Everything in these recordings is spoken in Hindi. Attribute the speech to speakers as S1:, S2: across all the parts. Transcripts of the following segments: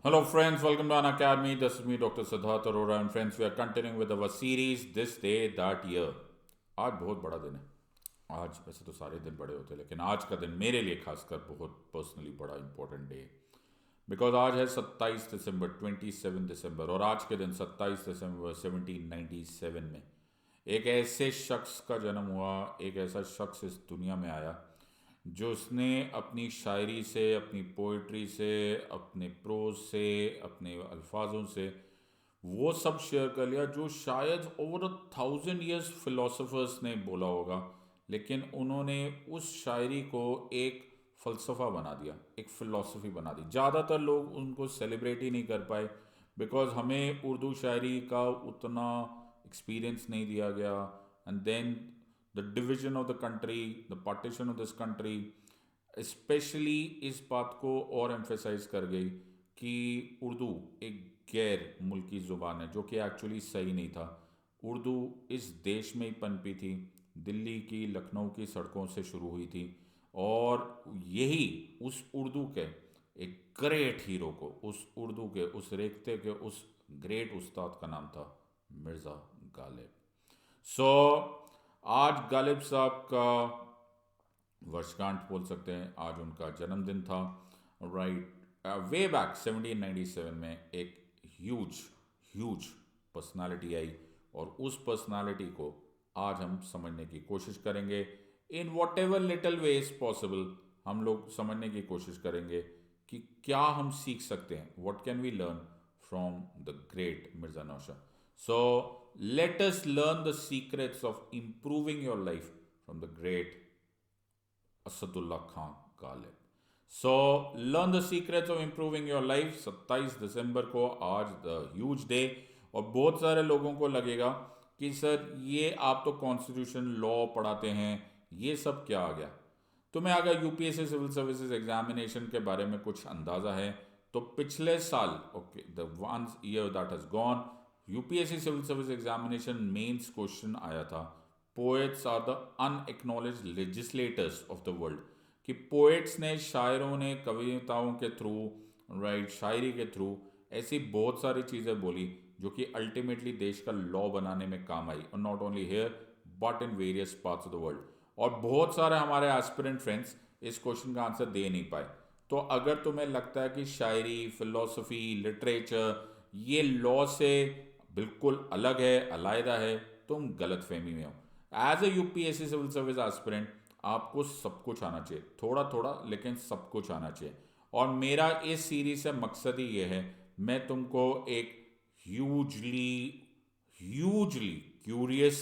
S1: Hello, friends. Welcome to An Academy. This is me, Dr. Siddharth Arora, and friends, we are continuing with our series This Day That Year. आज बहुत बड़ा दिन है. आज वैसे तो सारे दिन बड़े होते हैं, लेकिन आज का दिन मेरे लिए खासकर बहुत पर्सनली बड़ा इंपॉर्टेंट डे है. बिकॉज आज है 27 दिसंबर, 27 दिसंबर, और आज के दिन 27 दिसंबर 1797 में एक ऐसे शख्स का जन्म हुआ. एक ऐसा शख्स इस दुनिया में आया जो उसने अपनी शायरी से, अपनी पोइट्री से, अपने प्रोज से, अपने अल्फाजों से वो सब शेयर कर लिया जो शायद ओवर 1000 years फिलोसफर्स ने बोला होगा, लेकिन उन्होंने उस शायरी को एक फ़लसफ़ा बना दिया, एक फ़िलासफ़ी बना दी. ज़्यादातर लोग उनको सेलिब्रेट ही नहीं कर पाए बिकॉज हमें उर्दू शायरी का उतना एक्सपीरियंस नहीं दिया गया. And then the division of the country, the partition of this country specially इस बात को और एम्फेसाइज कर गई कि उर्दू एक गैर मुल्की ज़ुबान है, जो कि एक्चुअली सही नहीं था. उर्दू इस देश में ही पनपी थी, दिल्ली की, लखनऊ की सड़कों से शुरू हुई थी. और यही उस उर्दू के एक ग्रेट हीरो को, उस उर्दू के उस रेखते के उस ग्रेट उस्ताद का नाम था मिर्ज़ा गालिब. सो आज गालिब साहब का वर्षगांठ बोल सकते हैं, आज उनका जन्मदिन था. राइट. वे बैक 1797 में एक ह्यूज ह्यूज पर्सनालिटी आई, और उस पर्सनालिटी को आज हम समझने की कोशिश करेंगे. In what ever little way is possible हम लोग समझने की कोशिश करेंगे कि क्या हम सीख सकते हैं, what can we learn from the great Mirza Naushad. So let us learn the secrets of improving your life from the great Asadullah Khan Ghalib. So learn the secrets of improving your life. 27 दिसंबर को आज द ह्यूज डे. और बहुत सारे लोगों को लगेगा कि सर ये आप तो कॉन्स्टिट्यूशन लॉ पढ़ाते हैं, ये सब क्या आ गया. तुम्हें अगर यूपीएससी सिविल सर्विसेज एग्जामिनेशन के बारे में कुछ अंदाज़ा है तो पिछले साल, okay, the one year that has gone, UPSC civil service examination mains question आया था, poets are the unacknowledged legislators of the world. कि पोएट्स ने, शायरों ने कविताओं के थ्रू, राइट, शायरी के थ्रू ऐसी बहुत सारी चीज़ें बोली जो कि अल्टीमेटली देश का लॉ बनाने में काम आई. और not only here but in various parts of the world. और बहुत सारे हमारे एस्पिरेंट फ्रेंड्स इस क्वेश्चन का आंसर दे नहीं पाए. तो अगर तुम्हें लगता है कि शायरी, फिलोसफी, लिटरेचर ये लॉ से बिल्कुल अलग है, अलहदा है, तुम गलत फहमी में हो. As a UPSC civil service aspirant आपको सब कुछ आना चाहिए, थोड़ा थोड़ा लेकिन सब कुछ आना चाहिए. और मेरा इस सीरीज से मकसद ही ये है, मैं तुमको एक hugely hugely curious,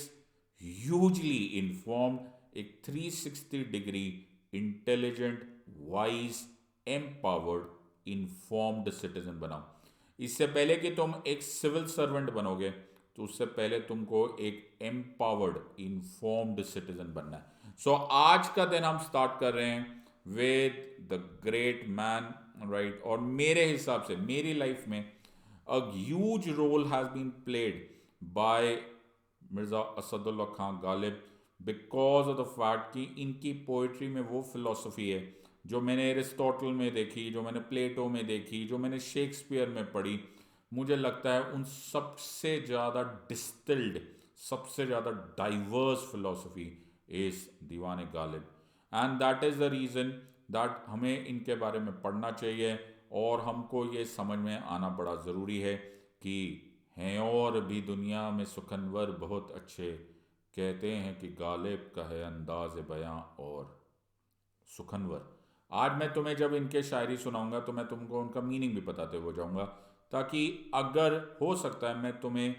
S1: hugely informed, एक 360 degree intelligent, wise, empowered, informed citizen बनाओ. इससे पहले कि तुम एक सिविल सर्वेंट बनोगे, तो उससे पहले तुमको एक एम्पावर्ड, इन्फॉर्म्ड सिटीजन बनना है. सो आज का दिन हम स्टार्ट कर रहे हैं with the great man, right. और मेरे हिसाब से मेरी लाइफ में a huge role has been played by Mirza Asadullah Khan Ghalib, because of the fact कि इनकी पोइट्री में वो फिलॉसफी है जो मैंने एरिस्टोटल में देखी, जो मैंने प्लेटो में देखी, जो मैंने शेक्सपियर में पढ़ी. मुझे लगता है उन सबसे ज़्यादा डिस्टिल्ड, सबसे ज़्यादा डाइवर्स फिलॉसफी इस Diwan Ghalib. And that is the reason that हमें इनके बारे में पढ़ना चाहिए. और हमको ये समझ में आना बड़ा ज़रूरी है कि हैं और भी दुनिया में सुखनवर बहुत अच्छे, कहते हैं कि गालिब का है अंदाज बयां और सुखनवर. आज मैं तुम्हें जब इनके शायरी सुनाऊंगा तो मैं तुमको उनका मीनिंग भी बताते हुए जाऊंगा, ताकि अगर हो सकता है मैं तुम्हें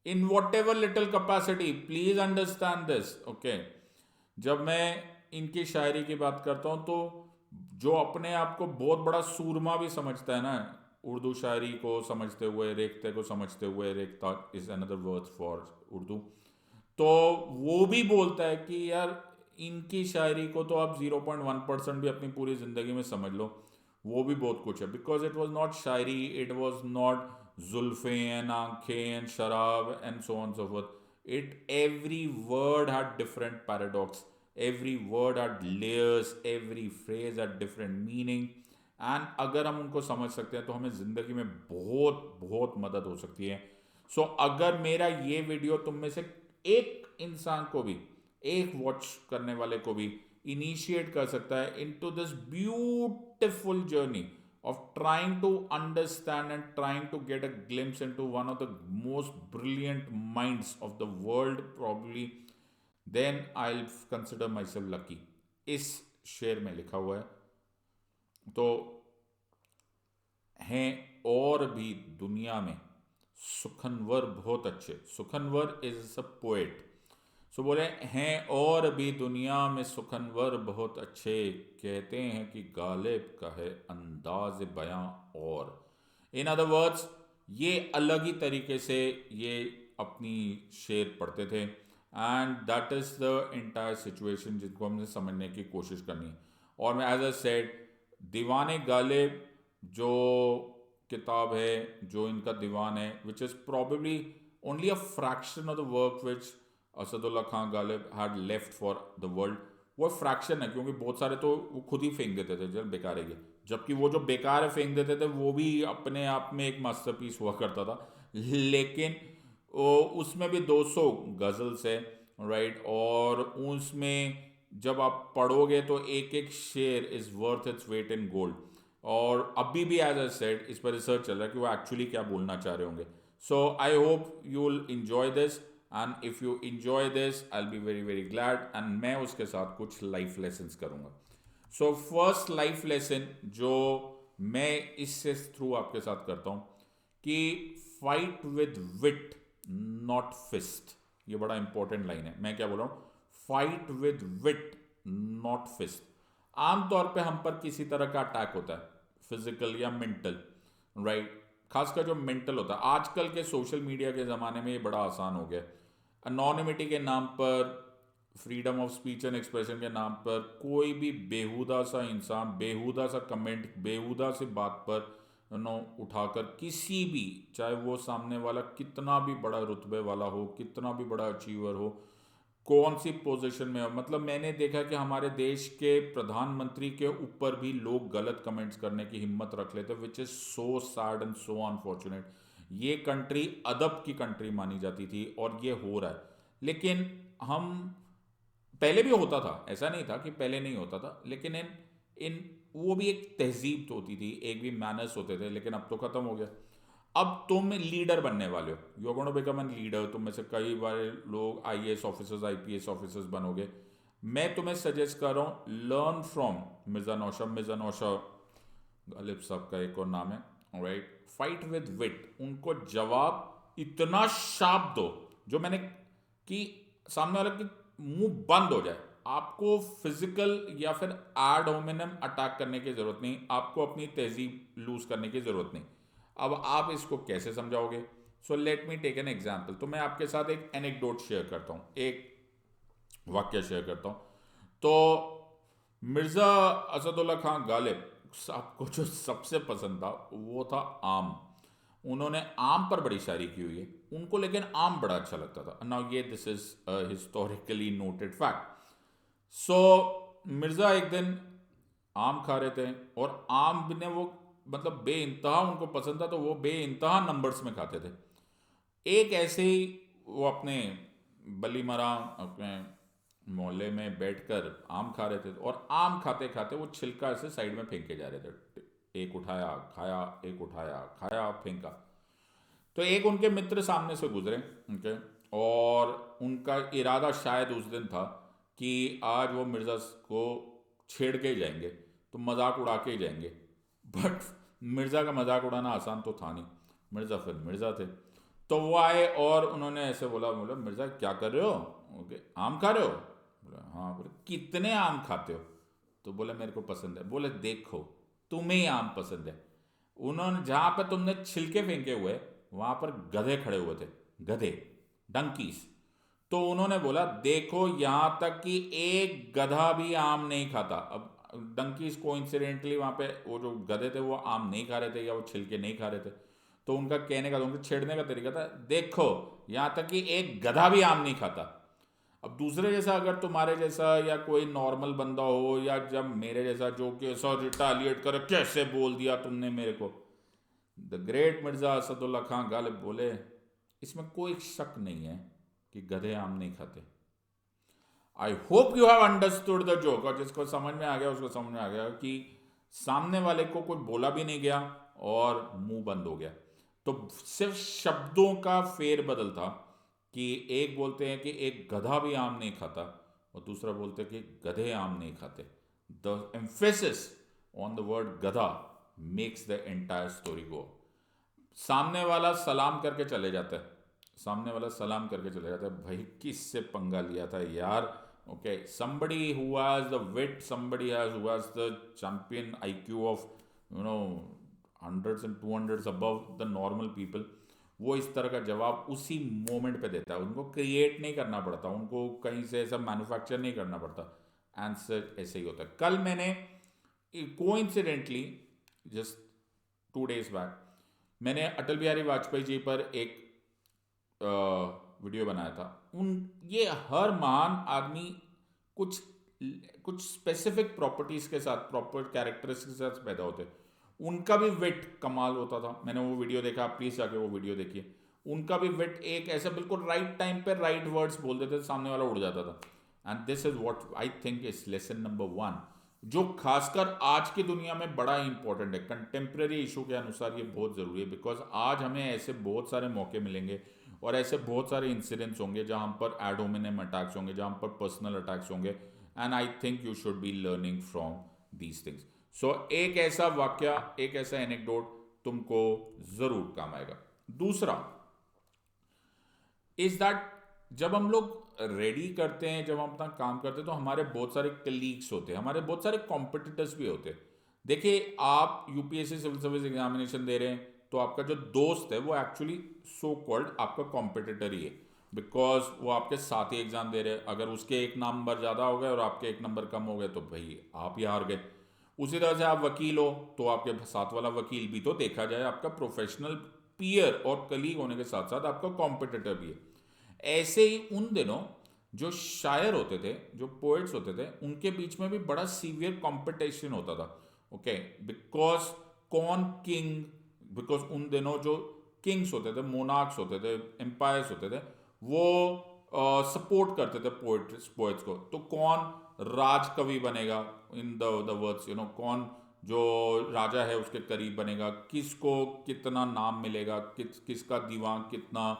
S1: in what ever little capacity, please understand this, okay. जब मैं इनकी शायरी की बात करता हूँ तो जो अपने आप को बहुत बड़ा सूरमा भी समझता है ना, उर्दू शायरी को समझते हुए, रेखते को समझते हुए, Rekhta is another word for Urdu, तो वो भी बोलता है कि यार इनकी शायरी को तो आप 0.1% भी अपनी पूरी ज़िंदगी में समझ लो, वो भी बहुत कुछ है. बिकॉज इट वॉज नॉट शायरी, इट वॉज नॉट जुल्फ़ें एंड आंखें एंड शराब and so on so forth. It every word had different paradox, every word had layers, every phrase had different meaning, and अगर हम उनको समझ सकते हैं तो हमें ज़िंदगी में बहुत बहुत मदद हो सकती है. सो अगर मेरा ये वीडियो तुम में से एक इंसान को भी, एक वॉच करने वाले को भी इनिशिएट कर सकता है into this beautiful journey of trying to understand and trying to get a glimpse into one of the most brilliant minds of the world probably, then I'll consider myself lucky. इस शेर में लिखा हुआ है. तो हैं और भी दुनिया में सुखनवर बहुत अच्छे. सुखनवर इज अ पोएट. सो बोले हैं और भी दुनिया में सुखनवर बहुत अच्छे, कहते हैं कि गालिब का है अंदाज बयां. और इन अदर वर्ड्स ये अलग ही तरीके से ये अपनी शेर पढ़ते थे. And that is the entire situation जिनको हमने समझने की कोशिश करनी है. और मैं एज अ सेड, दीवाने गालिब जो किताब है, जो इनका दीवान है, which is probably only a fraction of the work which Asadullah Khan Ghalib had left for the world. वो फ्रैक्शन है क्योंकि बहुत सारे तो वो खुद ही फेंक देते थे जब बेकार है, जबकि वो जो बेकार है फेंक देते थे वो भी अपने आप में एक मास्टरपीस हुआ करता था. लेकिन उसमें भी 200 गज़ल्स है, राइट. और उसमें जब आप पढ़ोगे तो एक एक शेर is worth its weight in gold. और अभी भी एज आई सेड इस पर रिसर्च चल रहा है कि वो एक्चुअली क्या बोलना चाह रहे होंगे. So I hope you will enjoy this. And if you enjoy this I will be very very glad. And मैं उसके साथ कुछ लाइफ लेसन्स करूँगा. सो फर्स्ट लाइफ लेसन जो मैं इससे थ्रू आपके साथ करता हूँ कि fight with wit not fist. ये बड़ा इंपॉर्टेंट लाइन है. मैं क्या बोल रहा हूँ? Fight with wit not fist. आमतौर पे हम पर किसी तरह का अटैक होता है, फिजिकल या मेंटल, राइट. खासकर जो मेंटल होता है, आजकल के सोशल मीडिया के ज़माने में ये बड़ा आसान हो गया. अनोनिमिटी के नाम पर, freedom of speech and expression के नाम पर कोई भी बेहुदा सा इंसान बेहुदा सा कमेंट, बेहुदा सी बात पर उठाकर किसी भी, चाहे वो सामने वाला कितना भी बड़ा रुतबे वाला हो, कितना भी बड़ा अचीवर हो, कौन सी पोजीशन में हो, मतलब मैंने देखा कि हमारे देश के प्रधानमंत्री के ऊपर भी लोग गलत कमेंट्स करने की हिम्मत रख लेते, which is so sad and so unfortunate. ये कंट्री अदब की कंट्री मानी जाती थी और ये हो रहा है. लेकिन हम, पहले भी होता था, ऐसा नहीं था कि पहले नहीं होता था, लेकिन इन वो भी एक तहजीब तो होती थी, एक भी मैनर्स होते थे, लेकिन अब तो ख़त्म हो गया. अब तुम लीडर बनने वाले हो, you are going to become an leader. तुम में से कई बार लोग आईएएस ऑफिसर्स, आईपीएस ऑफिसर्स बनोगे. मैं तुम्हें सजेस्ट कर रहा हूँ, लर्न फ्रॉम मिर्ज़ा नौशाद. मिर्ज़ा नौशाद गालिब साहब का एक और नाम है, राइट. फाइट विद विट. उनको जवाब इतना शार्प दो जो मैंने कि सामने वाला की मुंह बंद हो जाए. आपको फिजिकल या फिर एड होमिनम अटैक करने की ज़रूरत नहीं, आपको अपनी तहजीब लूज करने की ज़रूरत नहीं. अब आप इसको कैसे समझाओगे? So let me take an example. तो मैं आपके साथ एक एनेक्डोट शेयर करता हूँ, एक वाक्य शेयर करता हूँ. तो मिर्ज़ा असदुल्ला खान गालिब साहब को जो सबसे पसंद था वो था आम. उन्होंने आम पर बड़ी शायरी की हुई है उनको, लेकिन आम बड़ा अच्छा लगता था. नाउ ये this is historically noted fact. So Mirza एक दिन आम खा रहे थे और आम ने वो मतलब बेइंतहा उनको पसंद था, तो वो बेइंतहा नंबर्स में खाते थे. एक ऐसे ही वो अपने बली मरा अपने मोहल्ले में बैठकर आम खा रहे थे और आम खाते खाते वो छिलका ऐसे साइड में फेंके जा रहे थे. एक उठाया खाया, एक उठाया खाया, फेंका. तो एक उनके मित्र सामने से गुजरे उनके, और उनका इरादा शायद उस दिन था कि आज वो मिर्ज़ा को छेड़ के ही जाएंगे, तो मजाक उड़ा के ही जाएंगे. बट मिर्ज़ा का मजाक उड़ाना आसान तो था नहीं. मिर्ज़ा फिर मिर्ज़ा थे. तो वो आए और उन्होंने ऐसे बोला, बोला मिर्ज़ा क्या कर रहे हो? ओके, आम खा रहे हो? बोला हाँ. बोले कितने आम खाते हो? तो बोले मेरे को पसंद है. बोले देखो तुम्हें ही आम पसंद है. उन्होंने जहाँ पर तुमने छिलके फेंके हुए वहाँ पर गधे खड़े हुए थे, गधे, डंकीज. तो उन्होंने बोला देखो यहाँ तक कि एक गधा भी आम नहीं खाता. अब डंकीज कोइंसिडेंटली वहाँ पे वो जो गधे थे वो आम नहीं खा रहे थे या वो छिलके नहीं खा रहे थे. तो उनका कहने का, उनके छेड़ने का तरीका था देखो यहाँ तक कि एक गधा भी आम नहीं खाता. अब दूसरे जैसा, अगर तुम्हारे जैसा या कोई नॉर्मल बंदा हो, या जब मेरे जैसा जो कि ऐसा रिटालिएट करे, कैसे बोल दिया तुमने मेरे को, द ग्रेट मिर्जा असदुल्ला खान गालिब बोले, इसमें कोई शक नहीं है कि गधे आम नहीं खाते। आई hope you have understood the joke, और जिसको समझ में आ गया उसको समझ में आ गया कि सामने वाले को कुछ बोला भी नहीं गया और मुंह बंद हो गया। तो सिर्फ शब्दों का फेर बदल था कि एक बोलते हैं कि एक गधा भी आम नहीं खाता, और दूसरा बोलते हैं कि गधे आम नहीं खाते। The emphasis on the word गधा मेक्स द एंटायर स्टोरी गो। सामने वाला सलाम करके चले जाता है, सामने वाला सलाम करके चले जाता है, भाई किससे पंगा लिया था यार। Okay, somebody who has the wit, somebody who has the champion IQ of hundreds and 200s above the normal people, वो इस तरह का जवाब उसी मोमेंट पे देता है। उनको क्रिएट नहीं करना पड़ता, उनको कहीं से ऐसा मैन्युफैक्चर नहीं करना पड़ता, आंसर ऐसे ही होता है। कल मैंने कोइंसिडेंटली जस्ट 2 days बैक मैंने अटल बिहारी वाजपेयी जी पर एक वीडियो बनाया था। ये हर महान आदमी कुछ कुछ स्पेसिफिक प्रॉपर्टीज के साथ, प्रॉपर कैरेक्टरिस्टिक्स के साथ पैदा होते। उनका भी विट कमाल होता था। मैंने वो वीडियो देखा, आप प्लीज जाके वो वीडियो देखिए। उनका भी विट एक ऐसा बिल्कुल राइट टाइम पे राइट वर्ड्स बोल देते, सामने वाला उड़ जाता था। And this is what I think is lesson number 1, जो खासकर आज की दुनिया में बड़ा इंपॉर्टेंट है। कंटेम्प्रेरी इशू के अनुसार ये बहुत ज़रूरी है, बिकॉज आज हमें ऐसे बहुत सारे मौके मिलेंगे और ऐसे बहुत सारे इंसिडेंट्स होंगे जहां पर एड होमिनेम अटैक्स होंगे, जहां पर पर्सनल अटैक्स होंगे, and I think you should be learning from these things. So एक ऐसा वाक्य, एक ऐसा एनेक्डोट तुमको जरूर काम आएगा। दूसरा इज दैट जब हम लोग रेडी करते हैं, जब हम अपना काम करते हैं, तो हमारे बहुत सारे कलीग्स होते हैं, हमारे बहुत सारे कॉम्पिटिटर्स भी होते हैं। देखिए, आप यूपीएससी सिविल सर्विस एग्जामिनेशन दे रहे हैं, तो आपका जो दोस्त है वो एक्चुअली सो कॉल्ड आपका कॉम्पिटिटर ही है, बिकॉज वो आपके साथ ही एग्जाम दे रहे हैं। अगर उसके एक नंबर ज़्यादा हो गए और आपके एक नंबर कम हो गए तो भाई आप ही हार गए। उसी तरह से आप वकील हो तो आपके साथ वाला वकील भी तो देखा जाए आपका प्रोफेशनल पीयर और कलीग होने के साथ साथ आपका कॉम्पिटिटर भी है। ऐसे ही उन दिनों जो शायर होते थे, जो पोएट्स होते थे, उनके बीच में भी बड़ा सीवियर कंपटीशन होता था। ओके, बिकॉज कौन किंग, बिकॉज उन दिनों जो किंग्स होते थे, मोनार्क्स होते थे, एम्पायर्स होते थे, वो सपोर्ट करते थे पोएट्स को। तो कौन राज कवि बनेगा, इन द वर्ड्स कौन जो राजा है उसके करीब बनेगा, किसको कितना नाम मिलेगा, किसका दीवान कितना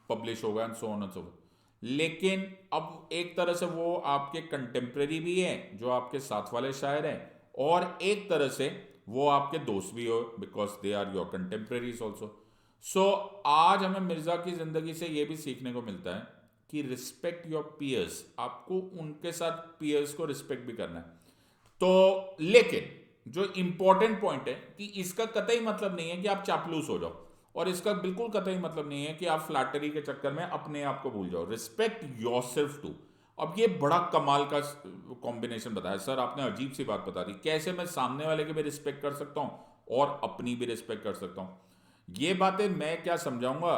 S1: पब्लिश होगा, and so on and so forth. लेकिन अब एक तरह से वो आपके कंटेम्प्रेरी भी है, जो आपके साथ वाले शायर हैं, और एक तरह से वो आपके दोस्त भी हो, because they are your contemporaries also. So आज हमें मिर्जा की जिंदगी से ये भी सीखने को मिलता है कि रिस्पेक्ट योर पियर्स, आपको उनके साथ पियर्स को रिस्पेक्ट भी करना है। तो लेकिन जो इंपॉर्टेंट पॉइंट है कि इसका कतई मतलब नहीं है कि आप चापलूस हो जाओ, और इसका बिल्कुल कतई मतलब नहीं है कि आप फ्लैटरी के चक्कर में अपने आप को भूल जाओ। Respect yourself too. अब ये बड़ा कमाल का कॉम्बिनेशन बताया सर आपने, अजीब सी बात बता दी। कैसे मैं सामने वाले की भी रिस्पेक्ट कर सकता हूं और अपनी भी रिस्पेक्ट कर सकता हूं? ये बातें मैं क्या समझाऊंगा,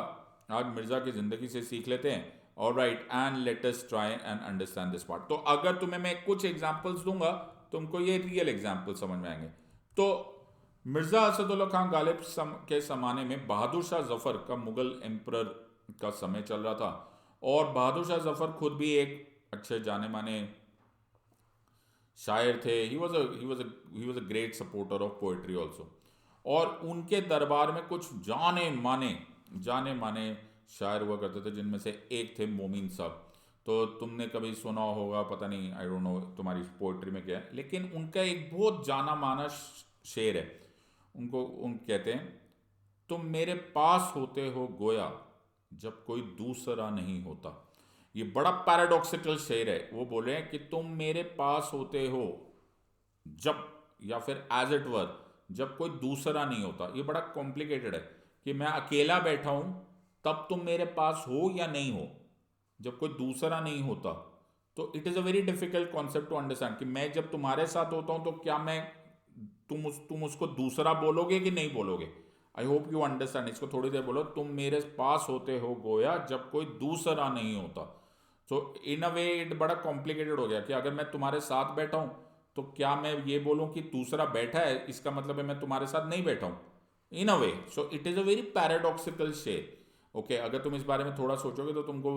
S1: आज मिर्जा की जिंदगी से सीख लेते हैं। Alright, and let us try and understand this part. तो अगर तुम्हें मैं कुछ एग्जांपल्स दूंगा, तुमको ये रियल एग्जांपल समझ में आएंगे। तो मिर्जा असदुल्ला खान गालिब के ज़माने में बहादुर शाह जफर का, मुगल एम्परर का समय चल रहा था, और बहादुर शाह जफर खुद भी एक अच्छे जाने माने शायर थे। ही was a great supporter of poetry also. और उनके दरबार में कुछ जाने माने शायर हुआ करते थे, जिनमें से एक थे मोमीन साहब। तो तुमने कभी सुना होगा, पता नहीं, आई डोंट नो तुम्हारी पोएट्री में क्या है, लेकिन उनका एक बहुत जाना माना शेर है। उन कहते हैं, तुम मेरे पास होते हो गोया जब कोई दूसरा नहीं होता। ये बड़ा पैराडॉक्सिकल शेर है। वो बोले कि तुम मेरे पास होते हो जब, या फिर एज इट वर, जब कोई दूसरा नहीं होता। ये बड़ा कॉम्प्लिकेटेड है कि मैं अकेला बैठा हूं तब तुम मेरे पास हो या नहीं हो, जब कोई दूसरा नहीं होता। तो it is a very difficult concept to understand कि मैं जब तुम्हारे साथ होता हूं तो क्या मैं तुम उसको दूसरा बोलोगे कि नहीं बोलोगे। आई होप यू अंडरस्टैंड। इसको थोड़ी देर बोलो, तुम मेरे पास होते हो गोया जब कोई दूसरा नहीं होता। सो इन अ वे इट बड़ा कॉम्प्लिकेटेड हो गया कि अगर मैं तुम्हारे साथ बैठा हूं तो क्या मैं ये बोलूं कि दूसरा बैठा है, इसका मतलब है मैं तुम्हारे साथ नहीं बैठा हूं, in a way. So it is a very paradoxical शेयर। ओके, अगर तुम इस बारे में थोड़ा सोचोगे तो तुमको,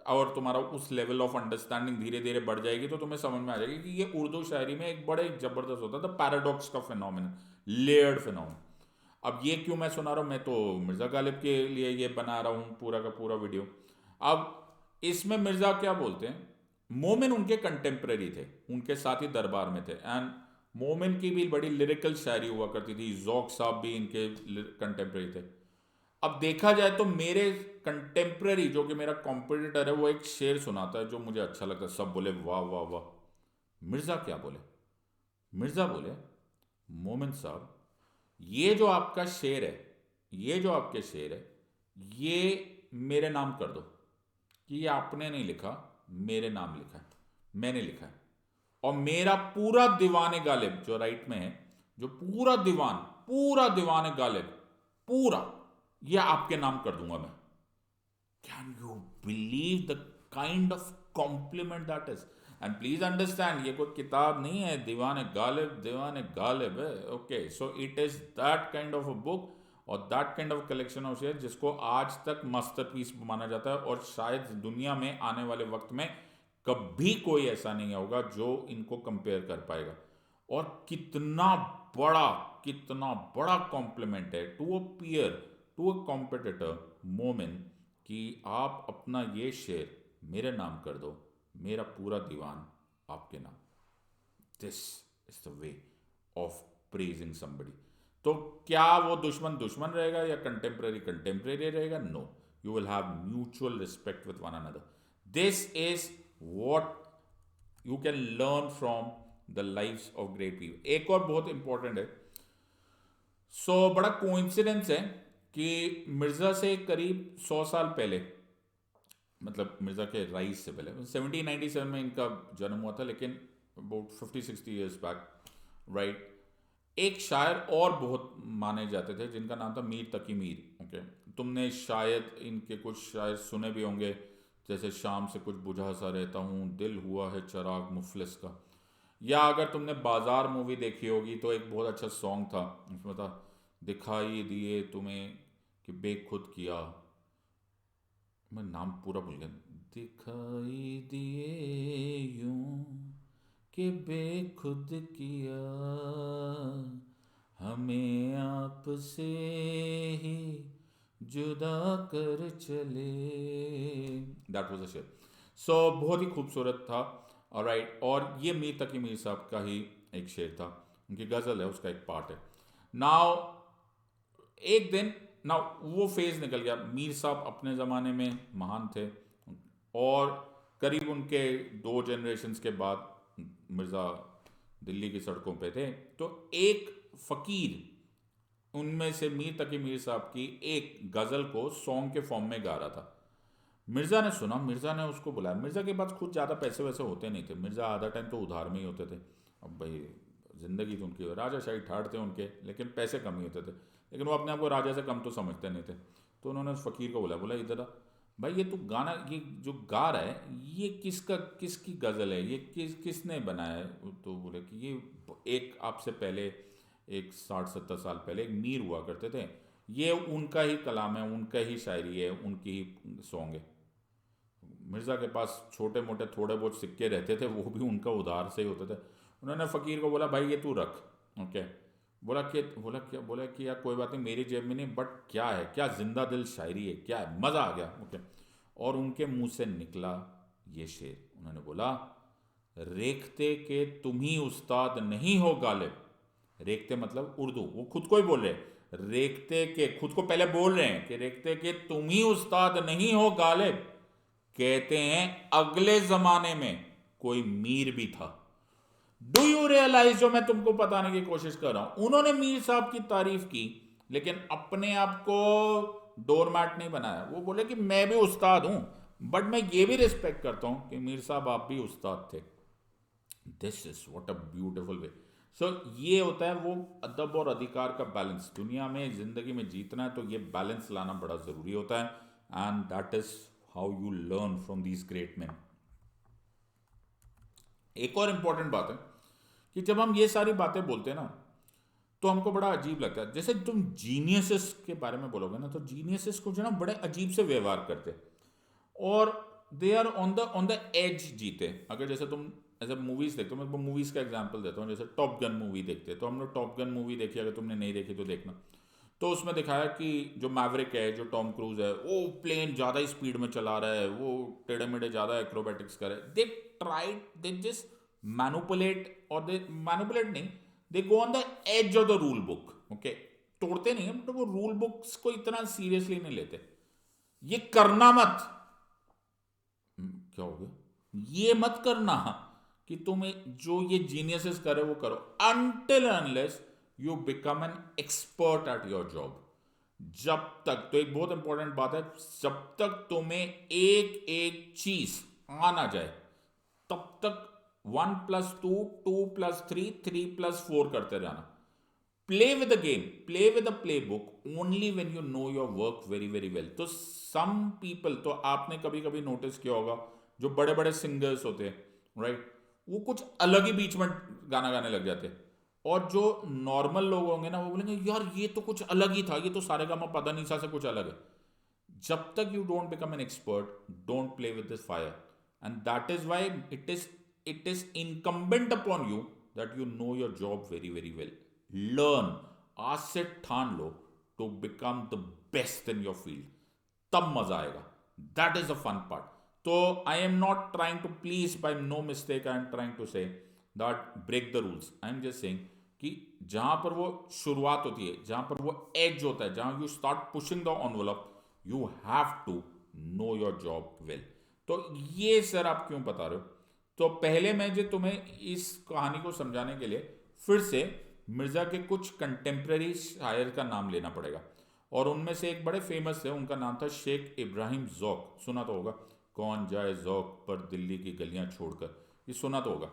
S1: और तुम्हारा उस लेवल ऑफ अंडरस्टैंडिंग धीरे धीरे बढ़ जाएगी, तो तुम्हें समझ में आ जाएगी कि ये उर्दू शायरी में एक बड़े जबरदस्त होता था पैराडॉक्स का फिनोमिना, लेयर्ड फिनोमिना। अब ये क्यों मैं सुना रहा हूँ, मैं तो मिर्ज़ा गालिब के लिए ये बना रहा हूँ पूरा का पूरा वीडियो। अब इसमें मिर्ज़ा क्या बोलते हैं, मोमिन उनके कंटेम्प्रेरी थे, उनके साथ ही दरबार में थे, एंड मोमिन की भी बड़ी लिरिकल शायरी हुआ करती थी, ज़ौक़ साहब भी इनके कंटेम्प्रेरी थे। अब देखा जाए तो मेरे कंटेम्प्रेरी जो कि मेरा कॉम्पिटिटर है, वो एक शेर सुनाता है जो मुझे अच्छा लगता है, सब बोले वाह वाह वाह। मिर्ज़ा क्या बोले, मिर्ज़ा बोले मोमिन साहब, ये जो आपका शेर है, ये जो आपके शेर है, ये मेरे नाम कर दो, कि ये आपने नहीं लिखा, मेरे नाम लिखा है, मैंने लिखा है। और मेरा पूरा दीवाने गालिब जो राइट में है, जो पूरा दीवाने गालिब, पूरा, ये आपके नाम कर दूंगा मैं। Can you believe the kind of compliment that is? And please understand, ये कोई किताब नहीं है, दीवाने गालिब है। Okay, so it is that kind of a book और that kind of collection of शेयर जिसको आज तक मास्टरपीस माना जाता है, और शायद दुनिया में आने वाले वक्त में कभी कोई ऐसा नहीं होगा जो इनको कंपेयर कर पाएगा। और बड़ा कितना बड़ा कॉम्प्लीमेंट है to a peer, to a competitor Momin, कि आप अपना ये शेर मेरे नाम कर दो, मेरा पूरा दीवान आपके नाम। This is the way of praising somebody. तो क्या वो दुश्मन दुश्मन रहेगा या कंटेम्प्रेरी कंटेम्प्रेरी रहेगा? No, you will have mutual respect with one another. This is what you can learn from the lifes of great people. एक और बहुत इंपॉर्टेंट है, बड़ा कोइंसिडेंस है कि मिर्ज़ा से करीब 100 साल पहले, मतलब मिर्ज़ा के राइज से पहले, 1797 में इनका जन्म हुआ था, लेकिन अबाउट 50-60 ईयर्स बैक, राइट, एक शायर और बहुत माने जाते थे जिनका नाम था मीर तकी मीर। ओके, तुमने शायद इनके कुछ शायर सुने भी होंगे, जैसे शाम से कुछ बुझा सा रहता हूँ, दिल हुआ है चराग मुफलिस का, या अगर तुमने बाजार मूवी देखी होगी तो एक बहुत अच्छा सॉन्ग था उसमें था, दिखाई दिए तुम्हें कि बेखुद किया, मैं नाम पूरा भूल गया, दिखाई दिए यूं कि बेखुद किया, हमें आपसे ही जुदा कर चले। दैट वाज अ शेर। बहुत ही खूबसूरत था। राइट, और ये मीर तकी मीर साहब का ही एक शेर था, उनकी गज़ल है, उसका एक पार्ट है। नाउ एक दिन, ना वो फेज निकल गया, मीर साहब अपने ज़माने में महान थे, और करीब उनके 2 जनरेशन्स के बाद मिर्ज़ा दिल्ली की सड़कों पे थे, तो एक फ़कीर उनमें से मीर तकी मीर साहब की एक गज़ल को सॉन्ग के फॉर्म में गा रहा था। मिर्ज़ा ने सुना, मिर्ज़ा ने उसको बुलाया। मिर्ज़ा के पास खुद ज़्यादा पैसे वैसे होते नहीं थे, मिर्ज़ा आधा टाइम तो उधार में ही होते थे। अब भाई ज़िंदगी तो उनकी राजाशाही ठाठ थे उनके, लेकिन पैसे कम ही होते थे, लेकिन वो अपने आप को राजा से कम तो समझते नहीं थे। तो उन्होंने उस फ़कीर को बोला इधर आ भाई, ये तू गाना, ये जो गा रहा है, ये किसकी गज़ल है, ये किसने बनाया है? तो बोले कि ये एक आपसे पहले, एक 60-70 साल पहले एक मीर हुआ करते थे, ये उनका ही कलाम है, उनका ही शायरी है, उनकी ही सॉन्ग है। मिर्ज़ा के पास छोटे मोटे थोड़े बहुत सिक्के रहते थे, वो भी उनका उधार से ही होते थे। उन्होंने फ़कीर को बोला भाई ये तू रख। ओके, बोला कि यार कोई बात नहीं, मेरी जेब में नहीं, बट क्या है, क्या जिंदा दिल शायरी है, क्या है, मज़ा आ गया। ओके, और उनके मुंह से निकला ये शेर, उन्होंने बोला, रेखते के तुम ही उस्ताद नहीं हो गालिब। रेखते मतलब उर्दू, वो खुद को ही बोल रहे, रेखते के, खुद को पहले बोल रहे हैं कि रेखते के तुम ही उस्ताद नहीं हो गालिब, कहते हैं अगले जमाने में कोई मीर भी था। डू यू रियलाइज, जो मैं तुमको बताने की कोशिश कर रहा हूं, उन्होंने मीर साहब की तारीफ की, लेकिन अपने आप को डोरमैट नहीं बनाया। वो बोले कि मैं भी उस्ताद हूं, बट मैं ये भी रिस्पेक्ट करता हूं कि मीर साहब आप भी उस्ताद थे। This is what a beautiful way. ये होता है वो अदब और अधिकार का बैलेंस। दुनिया में जिंदगी में जीतना है तो ये बैलेंस लाना बड़ा जरूरी होता है, and that is how you learn from these great man. एक और इंपॉर्टेंट बात है कि जब हम ये सारी बातें बोलते हैं ना, तो हमको बड़ा अजीब लगता है। जैसे तुम जीनियसेस के बारे में बोलोगे ना, तो जीनियसेस को जो ना बड़े अजीब से व्यवहार करते हैं, और they are on the edge जीते। अगर जैसे तुम ऐसे मूवीज देखते हो, मैं मूवीज का एग्जांपल देता हूँ, जैसे टॉप गन मूवी देखते हैं, तो हम लोग टॉप गन मूवी देखी, अगर तुमने नहीं देखी तो देखना। तो उसमें दिखाया कि जो मैवरिक है, जो टॉम क्रूज है, वो प्लेन ज़्यादा स्पीड में चला रहा है, वो टेढ़े मेढ़े ज़्यादा एक्रोबैटिक्स करे। They try, they just manipulate, और दे मैनुपुलेट नहीं, they go on the edge of the rule book. Okay, तोड़ते नहीं है, बट वो रूल बुक्स को इतना सीरियसली नहीं लेते। ये करना मत। क्या हो गया? ये मत करना कि तुम जो ये जीनियसेस करे वो करो, until unless you become an expert at your job. जब तक, तो एक बहुत इंपॉर्टेंट बात है, जब तक तुम्हें एक एक चीज आ ना जाए, तब तक 1+2, 2+3, 3+4 करते रहना। Play with the game, play with the play book only when you know your work very very well. तो सम पीपल, तो आपने कभी कभी नोटिस किया होगा, जो बड़े बड़े सिंगर्स होते हैं, राइट, वो कुछ अलग ही बीच में गाना गाने लग जाते हैं, और जो नॉर्मल लोग होंगे ना, वो बोलेंगे यार ये तो कुछ अलग ही था, ये तो सारेगामा पधानीसा से कुछ अलग है। जब तक you don't become an expert, don't play with this fire, and that is why it is incumbent upon you that you know your job very very well. Learn, आज से ठान लो to become the best in your field, तब मजा आएगा। That is the fun part. तो I am not trying to please, by no mistake I am trying to say that break the rules. I am just saying कि जहां पर वो शुरुआत होती है, जहां पर वो एज होता है, जहां you start pushing the envelope, you have to know your job well. तो ये सर आप क्यों बता रहे हो? तो पहले मैं जो तुम्हें इस कहानी को समझाने के लिए फिर से मिर्जा के कुछ कंटेम्प्रेरी शायर का नाम लेना पड़ेगा, और उनमें से एक बड़े फेमस है, उनका नाम था शेख इब्राहिम ज़ौक। सुना तो होगा, कौन जाए ज़ौक पर दिल्ली की गलियां छोड़कर, ये सुना तो होगा,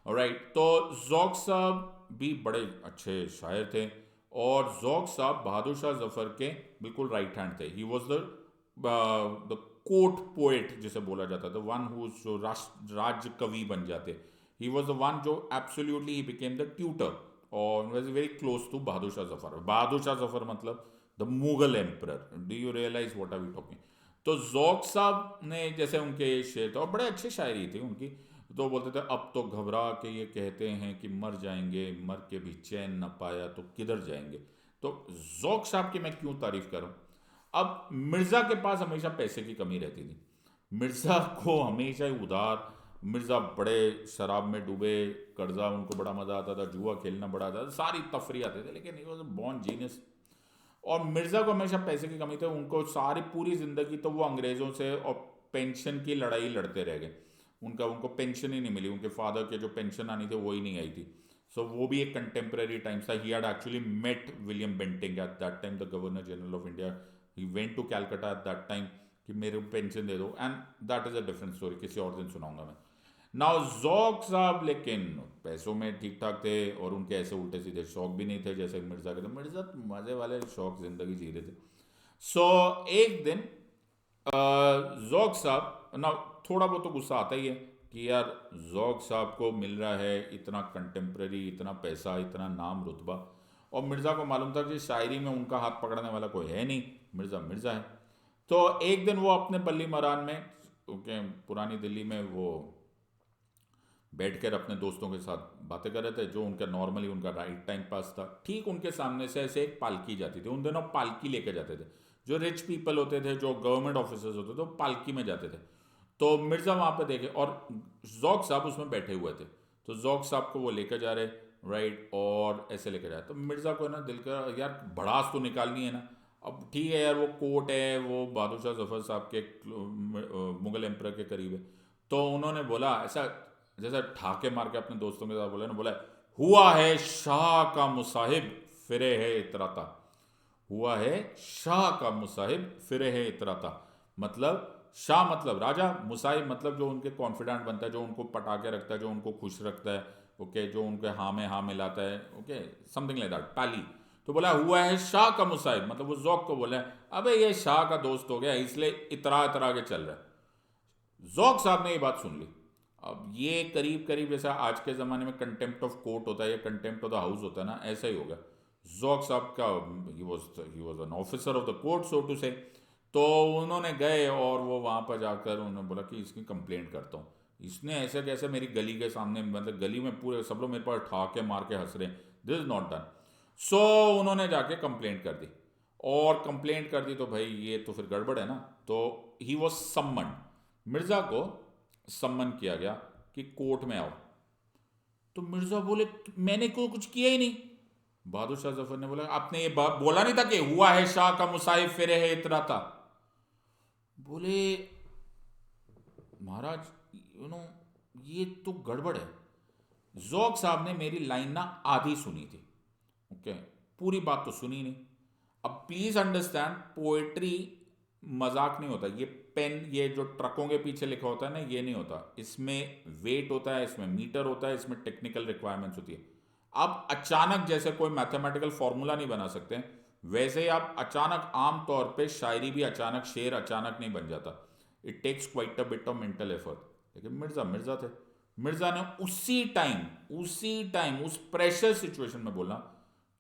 S1: राइट। तो ज़ौक साहब भी बड़े अच्छे शायर थे, और ज़ौक साहब बहादुर शाह जफर के बिल्कुल राइट हैंड थे। ही वॉज द कोर्ट पोएट जिसे बोला जाता था, वन हु जो राज कवि बन जाते। ही वॉज द वन जो absolutely he became the tutor, और was very close to Bahadur Shah Zafar. Bahadur Shah Zafar मतलब the Mughal emperor. Do you realize what are we talking? तो ज़ौक साहब ने, जैसे उनके शेर थे, और बड़े अच्छे शायरी थी उनकी, तो बोलते थे अब तो घबरा के ये कहते हैं कि मर जाएंगे, मर के भी चैन न पाया तो किधर जाएंगे। तो ज़ौक साहब की मैं क्यों तारीफ करूं? अब मिर्ज़ा के पास हमेशा पैसे की कमी रहती थी, मिर्ज़ा को हमेशा ही उधार, मिर्ज़ा बड़े शराब में डूबे, कर्जा, उनको बड़ा मज़ा आता था, जुआ खेलना बड़ा आता था, सारी तफरी आते थे, लेकिन ही वॉज अ बॉर्न जीनियस। और मिर्ज़ा को हमेशा पैसे की कमी थी, उनको सारी पूरी ज़िंदगी तो वो अंग्रेज़ों से और पेंशन की लड़ाई लड़ते रह गए। उनको पेंशन ही नहीं मिली, उनके फादर के जो पेंशन आनी थी वो ही नहीं आई थी। सो वो भी एक कंटेम्प्रेरी टाइम था। He had actually met William Bentinck at that time, the governor general of India. He went to Calcutta at that time कि मेरे को पेंशन दे दो, and that is a different story, किसी और दिन सुनाऊंगा मैं। नाउ ज़ौक साहब लेकिन पैसों में ठीक ठाक थे, और उनके ऐसे उल्टे सीधे शौक भी नहीं थे जैसे मिर्ज़ा के। तो मिर्ज़ा तो मज़े वाले शौक ज़िंदगी जी रहे थे। सो एक दिन ज़ौक साहब ना, थोड़ा बहुत तो गुस्सा आता ही है कि यार ज़ौक साहब को मिल रहा है इतना कंटेम्प्रेरी, इतना पैसा, इतना नाम रुतबा, और मिर्ज़ा को मालूम था कि शायरी में उनका हाथ पकड़ने वाला कोई है नहीं, मिर्ज़ा मिर्ज़ा है। तो एक दिन वो अपने बल्ली मरान में, ओके, पुरानी दिल्ली में वो बैठकर अपने दोस्तों के साथ बातें कर रहे थे, जो उनका नॉर्मली उनका राइट टाइम पास था। ठीक उनके सामने से ऐसे एक पालकी जाती थी, उन दिनों पालकी लेके जाते थे, जो रिच पीपल होते थे, जो गवर्नमेंट ऑफिसर्स होते थे, वो पालकी में जाते थे। तो मिर्ज़ा वहाँ पे देखे, और ज़ौक साहब उसमें बैठे हुए थे। तो ज़ौक साहब को वो लेकर जा रहे, राइट, और ऐसे लेकर जाए। तो मिर्ज़ा को ना दिल का यार भड़ास तो निकालनी है ना। अब ठीक है यार, वो कोर्ट है, वो बहादुर शाह जफर साहब के मुगल एम्पर के करीब है। तो उन्होंने बोला ऐसा, जैसा ठाके मार के अपने दोस्तों के साथ बोले ना, बोला हुआ है शाह का मुसाहिब फिरे है इतराता। हुआ है शाह का मुसाहिब फिरे है इतराता, मतलब शाह मतलब राजा, मुसाहिब मतलब जो उनके कॉन्फिडेंट बनता है, जो उनको पटा के रखता है, जो उनको खुश रखता है, ओके, जो उनके हाँ में हाँ मिलाता है, ओके, समथिंग लाइक दैट, पाली। तो बोला हुआ है शाह का मुसाहिब, मतलब वो ज़ौक को बोला है अबे ये शाह का दोस्त हो गया, इसलिए इतरा इतरा के चल रहा है। ज़ौक साहब ने ये बात सुन ली। अब ये करीब करीब जैसा आज के ज़माने में कंटेम्प्ट ऑफ कोर्ट होता है या कंटेम्प्ट ऑफ द हाउस होता है ना, ऐसा ही होगा। जॉक साहब का he was an officer of the court so to say. तो उन्होंने गए और वो वहाँ पर जाकर उन्होंने बोला कि इसकी कंप्लेंट करता हूँ, इसने ऐसे कैसे मेरी गली के सामने, मतलब गली में पूरे सब लोग मेरे पर ठा के मार के हंस रहे हैं, दिस इज नॉट डन। सो उन्होंने जाके कंप्लेंट कर दी, और कंप्लेंट कर दी तो भाई ये तो फिर गड़बड़ है ना। तो ही वॉज सम्मन, मिर्ज़ा को सम्मन किया गया कि कोर्ट में आओ। तो मिर्ज़ा बोले मैंने को कुछ किया ही नहीं। बहादुर शाह जफर ने बोला आपने ये बोला नहीं था कि हुआ है शाह का मुसाहिब फिरे है इतरा था। बोले महाराज यू नो ये तो गड़बड़ है। जौक साहब ने मेरी लाइन ना आधी सुनी थी, ओके, पूरी बात तो सुनी नहीं। अब प्लीज अंडरस्टैंड, पोएट्री मजाक नहीं होता। ये पेन, ये जो ट्रकों के पीछे लिखा होता है ना, ये नहीं होता। इसमें वेट होता है, इसमें मीटर होता है, इसमें टेक्निकल रिक्वायरमेंट्स होती है। आप अचानक जैसे कोई मैथमेटिकल फॉर्मूला नहीं बना सकते, वैसे ही आप अचानक आम तौर पे शायरी भी अचानक, शेर अचानक नहीं बन जाता। It takes quite a bit of mental effort. लेकिन मिर्ज़ा थे, मिर्ज़ा ने उसी टाइम उस प्रेशर सिचुएशन में बोला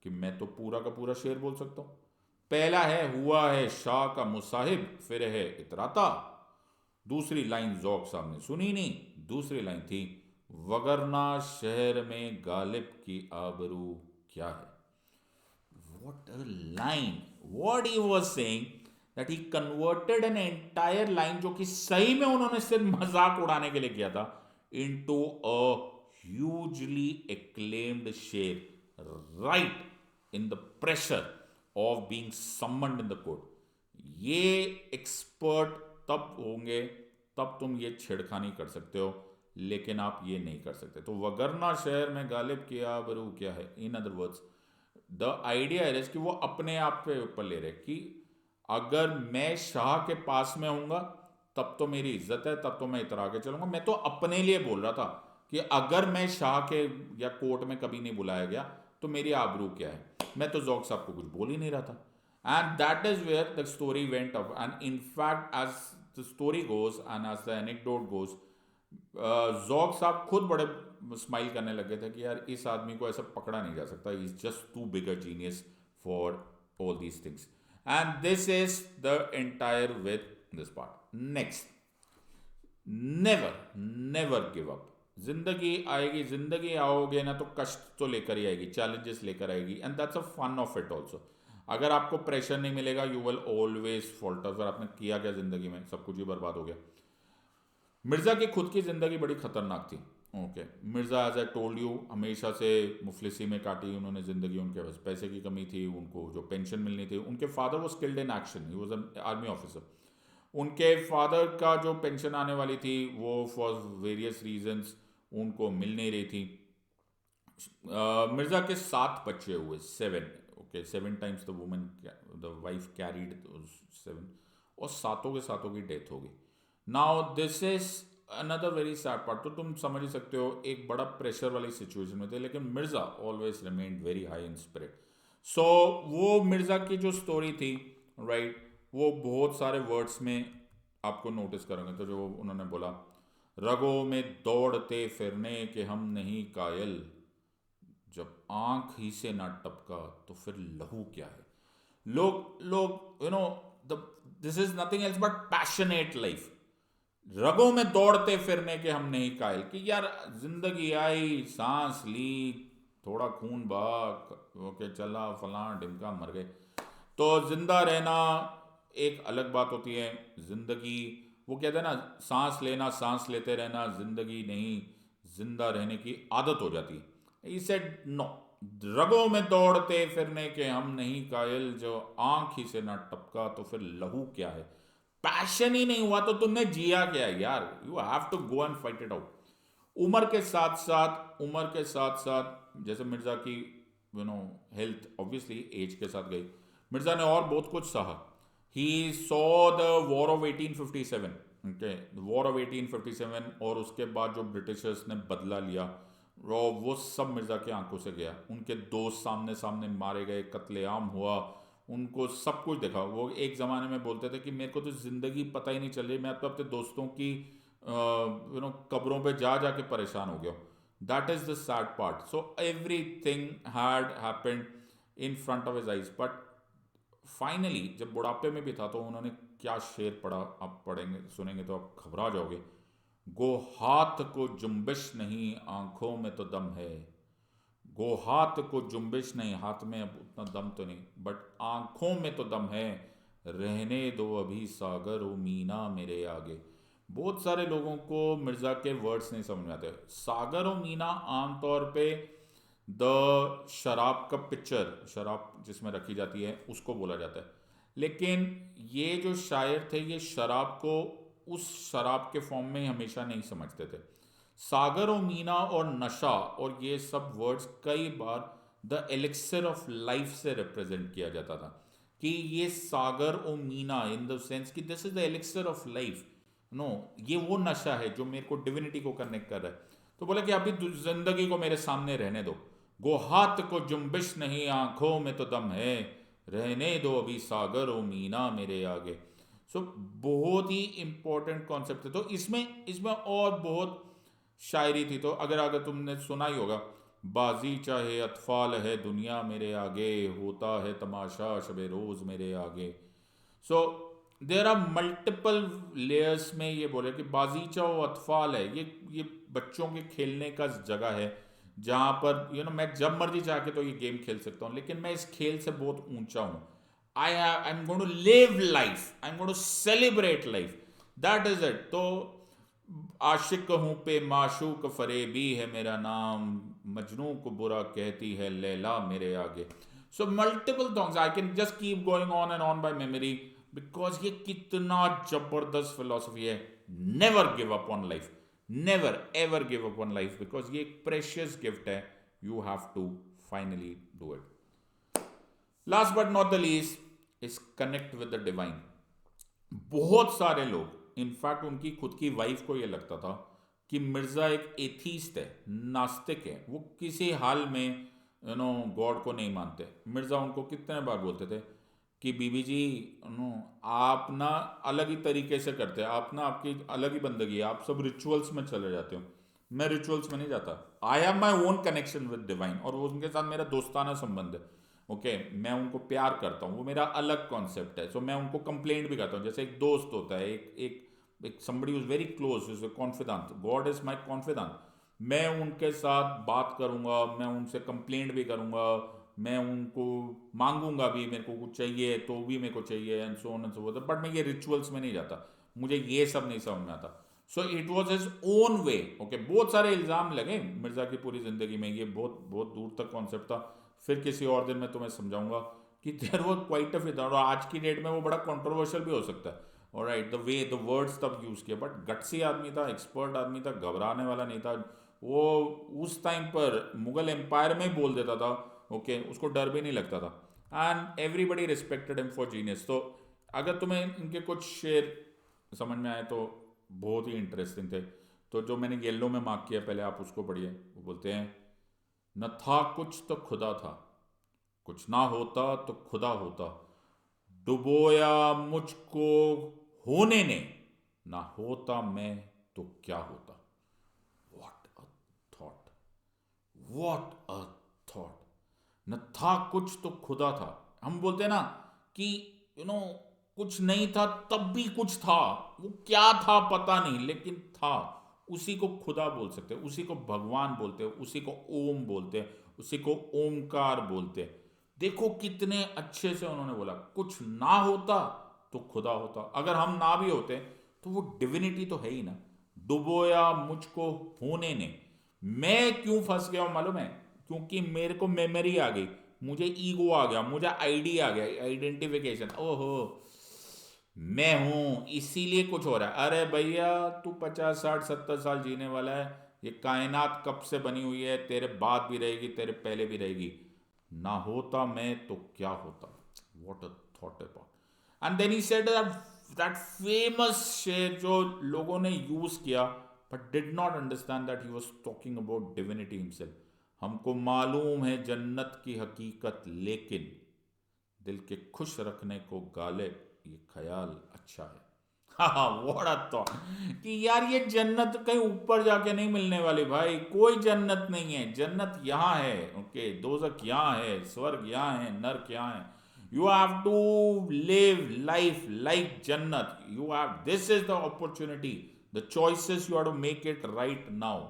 S1: कि मैं तो पूरा का पूरा शेर बोल सकता हूँ। पहला है हुआ है शाह का मुसाहिब फिर है इतराता। दूसरी लाइन जौक साहब ने सुनी नहीं, दूसरी लाइन थी वगरना शहर में गालिब की आबरू क्या है। What a line! What he was saying that he converted an entire line जो कि सही में उन्होंने सिर्फ मजाक उड़ाने के लिए किया था into a hugely acclaimed शेर right in the pressure of being summoned in the court. ये एक्सपर्ट तब होंगे तब तुम ये छेड़खानी कर सकते हो, लेकिन आप ये नहीं कर सकते। तो वगरना शहर में गालिब की आबरू क्या है, in other words the idea है कि वो अपने आप पे ऊपर ले रहे कि अगर मैं शाह के पास में होऊंगा तब तो मेरी इज्जत है, तब तो मैं इतरा के चलूंगा। मैं तो अपने लिए बोल रहा था कि अगर मैं शाह के या कोर्ट में कभी नहीं बुलाया गया तो मेरी आबरू क्या है। मैं तो जौक साहब को कुछ बोल ही नहीं रहा था। And that is where the story went up. And in fact as the story goes and as the anecdote goes, Zauq साहब खुद बड़े स्माइल करने लगे थे कि यार इस आदमी को ऐसा पकड़ा नहीं जा सकता, he is just too big a genius for all these things. And this is the entire with this part. Next, never never give up. जिंदगी आएगी, जिंदगी आओगे ना तो कष्ट तो लेकर ही आएगी, चैलेंजेस लेकर आएगी, and that's a fun of it also. अगर आपको प्रेशर नहीं मिलेगा यू विल ऑलवेज फॉल्टर। अगर आपने किया क्या जिंदगी में, सब कुछ ही बर्बाद हो गया। मिर्ज़ा की खुद की ज़िंदगी बड़ी ख़तरनाक थी, okay. Mirza as I told you हमेशा से मुफलिसी में काटी उन्होंने ज़िंदगी। उनके पास पैसे की कमी थी, उनको जो पेंशन मिलनी थी, उनके फादर वो skilled in action, he was an army officer. उनके फादर का जो पेंशन आने वाली थी वो फॉर वेरियस रीजंस उनको मिल नहीं रही थी। मिर्ज़ा के 7 बच्चे हुए, 7, okay, 7 times the woman, the wife carried 7, और सातों के सातों की डेथ हो गई। Now this is another very sad part. तो तुम समझ ही सकते हो एक बड़ा प्रेशर वाली सिचुएशन में थे, लेकिन Mirza always remained very high in spirit. So वो मिर्ज़ा की जो स्टोरी थी, राइट, वो बहुत सारे वर्ड्स में आपको नोटिस करेंगे। तो जो उन्होंने बोला, रगों में दौड़ते फिरने के हम नहीं कायल, जब आंख ही से ना टपका तो फिर लहू क्या है। लोग लोग you know this is nothing else but passionate life. रगों में दौड़ते फिरने के हम नहीं कायल कि यार जिंदगी आई, सांस ली, थोड़ा खून बहा, ओके, चला फलां ढिमका, मर गए। तो जिंदा रहना एक अलग बात होती है। जिंदगी, वो कहते हैं ना, सांस लेना, सांस लेते रहना जिंदगी नहीं, जिंदा रहने की आदत हो जाती है। ही सेड नो, रगों में दौड़ते फिरने के हम नहीं कायल, जो आंख ही से ना टपका तो फिर लहू क्या है। पैशन ही नहीं हुआ तो तुमने जिया क्या यार। You have to go and fight it out. उम्र के साथ साथ जैसे मिर्ज़ा की हेल्थ ऑब्वियसली एज के साथ गई, मिर्ज़ा ने और बहुत कुछ सहा। He saw the war of 1857, okay, war of 1857, और उसके बाद जो ब्रिटिशर्स ने बदला लिया वो सब मिर्ज़ा की आंखों से गया। उनके दोस्त सामने सामने मारे गए, कत्लेआम हुआ, उनको सब कुछ देखा। वो एक ज़माने में बोलते थे कि मेरे को तो ज़िंदगी पता ही नहीं चल रही, मैं तो अपने दोस्तों की कब्रों पे जा जाके परेशान हो गया हूँ. That is the sad part. So everything had happened in front of his eyes. But finally जब बुढ़ापे में भी था तो उन्होंने क्या शेर पढ़ा, आप पढ़ेंगे सुनेंगे तो आप घबरा जाओगे. गो हाथ को जुम्बिश नहीं आंखों में तो दम है. गो हाथ को जुम्बिश नहीं, हाथ में अब उतना दम तो नहीं, बट आंखों में तो दम है. रहने दो अभी सागर ओ मीना मेरे आगे. बहुत सारे लोगों को मिर्ज़ा के वर्ड्स नहीं समझ में आते. सागर और मीना आमतौर पे द शराब का पिक्चर, शराब जिसमें रखी जाती है उसको बोला जाता है. लेकिन ये जो शायर थे ये शराब को उस शराब के फॉर्म में हमेशा नहीं समझते थे. सागर और मीना और नशा और ये सब वर्ड्स कई बार द एलिक्सर ऑफ लाइफ से रिप्रेजेंट किया जाता था कि ये सागर और मीना इन द सेंस कि this is the elixir of life. No, ये वो नशा है जो मेरे को डिविनिटी को कनेक्ट कर रहा है. तो बोला कि अभी जिंदगी को मेरे सामने रहने दो. गो हाथ को जुम्बिश नहीं आंखों में तो दम है. रहने दो अभी सागर ओ मीना मेरे आगे. सो बहुत ही इंपॉर्टेंट कॉन्सेप्ट है. तो इसमें इसमें और बहुत शायरी थी. तो अगर अगर तुमने सुना ही होगा, बाजी चाहे अतफाल है दुनिया मेरे आगे, होता है तमाशा शबे रोज मेरे आगे. सो देर आर मल्टीपल लेयर्स में ये बोले कि बाजीचा और अतफाल है, ये बच्चों के खेलने का जगह है जहाँ पर मैं जब मर्जी जाके तो ये गेम खेल सकता हूँ, लेकिन मैं इस खेल से बहुत ऊंचा हूँ. I am going to live life, I am going to celebrate life. That is it. तो आशिक हूँ पे माशूक फरेबी है मेरा नाम, मजनू को बुरा कहती है लैला मेरे आगे. So multiple songs I can just keep going on and on by memory, because ये कितना जबरदस्त फिलॉसफी है. Never give up on life, never ever give up on life, because ये एक प्रेशियस गिफ्ट है. You have to finally do it. Last but not the least is connect with the divine. बहुत सारे लोग, इनफैक्ट उनकी खुद की वाइफ को यह लगता था कि मिर्जा एक एथीस्ट है, नास्तिक है, वो किसी हाल में गॉड को नहीं मानते. मिर्जा उनको कितने बार बोलते थे कि बीबी जी आप ना अलग ही तरीके से करते हैं, आप ना आपकी अलग ही बंदगी है, आप सब रिचुअल्स में चले जाते हो. मैं रिचुअल्स में नहीं जाता. I have my own connection with divine और वो उनके साथ मेरा दोस्ताना संबंध है. ओके, मैं उनको प्यार करता हूँ, वो मेरा अलग कॉन्सेप्ट है. सो मैं उनको कंप्लेंट भी करता हूँ. जैसे एक दोस्त होता है, एक somebody who's very close, who's a confidant. God is my confidant. मैं उनके साथ बात करूँगा, मैं उनसे कंप्लेंट भी करूँगा, मैं उनको मांगूंगा भी, मेरे को कुछ चाहिए तो भी मेरे को चाहिए, and so on and so fourth. But मैं ये रिचुअल्स में नहीं जाता, मुझे ये सब नहीं समझ में आता. So it was his own way. Okay, बहुत सारे इल्ज़ाम लगे मिर्ज़ा की पूरी ज़िंदगी में, ये बहुत बहुत दूर तक कॉन्सेप्ट था. फिर किसी और दिन मैं तुम्हें समझाऊंगा कि there was quite a fit, और आज की डेट में वो बड़ा कंट्रोवर्शियल भी हो सकता है. Alright, the way the words तब यूज़ किया, बट गट्सी आदमी था, एक्सपर्ट आदमी था, घबराने वाला नहीं था. वो उस टाइम पर मुगल एम्पायर में ही बोल देता था. ओके, उसको डर भी नहीं लगता था. And everybody respected him for genius. तो अगर तुम्हें इनके कुछ शेर समझ में आए तो बहुत ही इंटरेस्टिंग थे. तो जो मैंने येलो में मार्क किया पहले आप उसको पढ़िए. वो बोलते हैं, न था कुछ तो खुदा था, कुछ ना होता तो खुदा होता, डुबोया मुझको होने ने, ना होता मैं तो क्या होता. What a thought, what a thought. न था कुछ तो खुदा था. हम बोलते हैं ना कि कुछ नहीं था तब भी कुछ था. वो क्या था पता नहीं, लेकिन था. उसी को खुदा बोल सकते हैं, उसी को भगवान बोलते हैं, उसी को ओम बोलते हैं, उसी को ओमकार बोलते हैं. देखो कितने अच्छे से उन्होंने बोला, कुछ ना होता तो खुदा होता. अगर हम ना भी होते तो वो डिविनिटी तो है ही ना. डुबोया मुझको होने ने. मैं क्यों फंस गया हूं मालूम है? क्योंकि मेरे को मेमोरी आ गई, मुझे ईगो आ गया, मुझे आईडी आ गया, आइडेंटिफिकेशन. ओहो, मैं हूं, इसीलिए कुछ हो रहा है. अरे भैया, तू 50 60 70 साल जीने वाला है. ये कायनात कब से बनी हुई है, तेरे बाद भी रहेगी, तेरे पहले भी रहेगी. ना होता मैं तो क्या होता. What a thought about. And then he said that famous शेर जो लोगों ने यूज किया but did not understand that he was talking about divinity himself. हमको मालूम है जन्नत की हकीकत, लेकिन दिल के खुश रखने को गालिब ये ख्याल अच्छा है. हाँ, व्हाट अ थॉट कि यार ये जन्नत कहीं ऊपर जाके नहीं मिलने वाली भाई, कोई जन्नत नहीं है, जन्नत यहाँ है। ओके, दोजख यहाँ है, स्वर्ग यहाँ है, नर्क यहाँ है। You have to live life like जन्नत। You have, this is the opportunity, the choices you have to make it right now.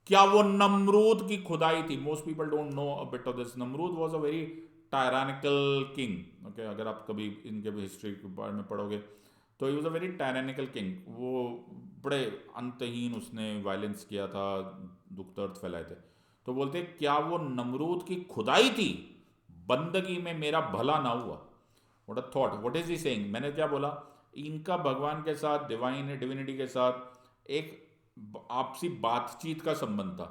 S1: क्या वो नमरूद की खुदाई थी? Most people don't know a bit of this. Nimrod was a very tyrannical king. Okay, अगर आप कभी इनके हिस्ट्री के बारे में पढ़ोगे तो he was a very tyrannical king. वो बड़े अंतहीन उसने वायलेंस किया था, दुख दर्द फैलाए थे। तो बोलते क्या वो नमरूद की खुदाई थी, बंदगी में मेरा भला ना हुआ। What a thought, what is he saying? मैंने क्या बोला, इनका भगवान के साथ, डिवाइन डिविनिटी के साथ एक आपसी बातचीत का संबंध था।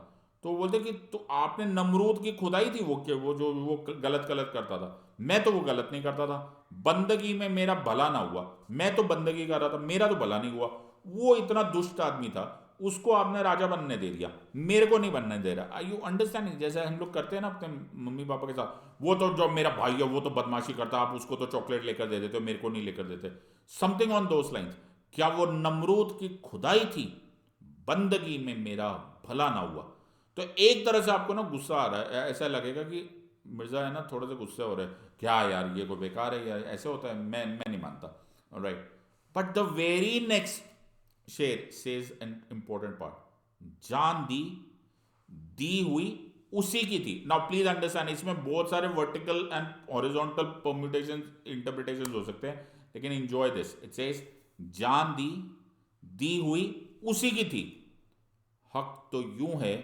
S1: तो वो बोलते कि तो आपने नमरूद की खुदाई थी, वो के वो जो वो गलत गलत करता था, मैं तो वो गलत नहीं करता था, बंदगी में मेरा भला ना हुआ, मैं तो बंदगी कर रहा था, मेरा तो भला नहीं हुआ। वो इतना दुष्ट आदमी था, उसको आपने राजा बनने दे दिया, मेरे को नहीं बनने दे रहा। You understand? जैसे हम लोग करते हैं ना अपने मम्मी पापा के साथ, वो तो जो मेरा भाई है वो तो बदमाशी करता, आप उसको तो चॉकलेट लेकर दे देते हो, मेरे को नहीं लेकर देते। Something on those lines. क्या वो नमरूद की खुदाई थी, बंदगी में मेरा भला ना हुआ? तो एक तरह से आपको ना गुस्सा आ रहा है, ऐसा लगेगा कि मिर्जा है ना थोड़े से गुस्से हो रहे हैं, क्या यार ये कोई बेकार है यार, ऐसे होता है, मैं नहीं मानता। Right, but the very next शेर सेज एन इंपॉर्टेंट पार्ट, जान दी, दी हुई उसी की थी। नाउ प्लीज अंडरस्टैंड, इसमें बहुत सारे vertical and horizontal permutation interpretation हो सकते हैं, लेकिन एंजॉय दिस। इट सेज जान दी हुई उसी की थी, हक तो यूं है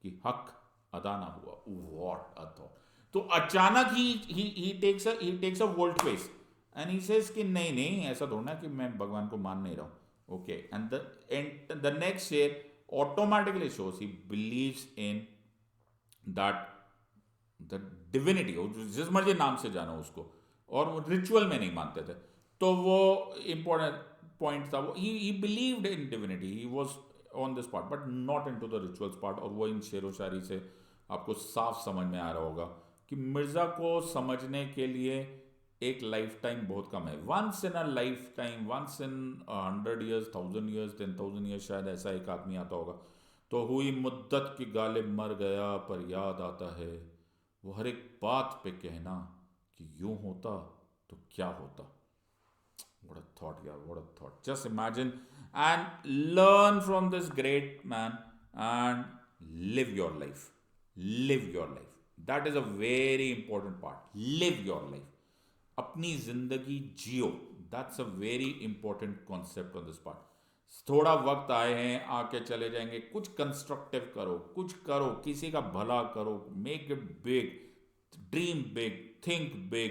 S1: कि हक अदा ना हुआ। What a thought. तो अचानक he takes a volte face and he says कि नहीं नहीं, ऐसा थोड़ा ना कि मैं भगवान को मान नहीं रहा हूं। ओके, एंड द नेक्स्ट शेर automatically shows he believes in that the divinity, जिस मर्जी नाम से जाना उसको, और वो रिचुअल में नहीं मानते थे। तो वो इंपॉर्टेंट पॉइंट था, वो ही believed in divinity, he was on this part but not into the rituals part. और वो इन शेरो शायरी से आपको साफ समझ में आ रहा होगा कि मिर्ज़ा को समझने के लिए एक लाइफ टाइम बहुत कम है। Once in a life time, once in 100 years, 1000 years, 10,000 years, शायद ऐसा एक आदमी आता होगा। तो हुई मुद्दत की गालिब मर गया पर याद आता है, वो हर एक बात पे कहना कि यूं होता तो क्या होता। What a thought, yeah, what a thought. Just imagine and learn from this great man and live your life. Live your life. That is a very important part. Live your life. अपनी जिंदगी जियो। That's a very important concept on this part. थोड़ा वक्त आए हैं, आके चले जाएंगे, कुछ कंस्ट्रक्टिव करो, कुछ करो, किसी का भला करो, make it big, dream big, think big,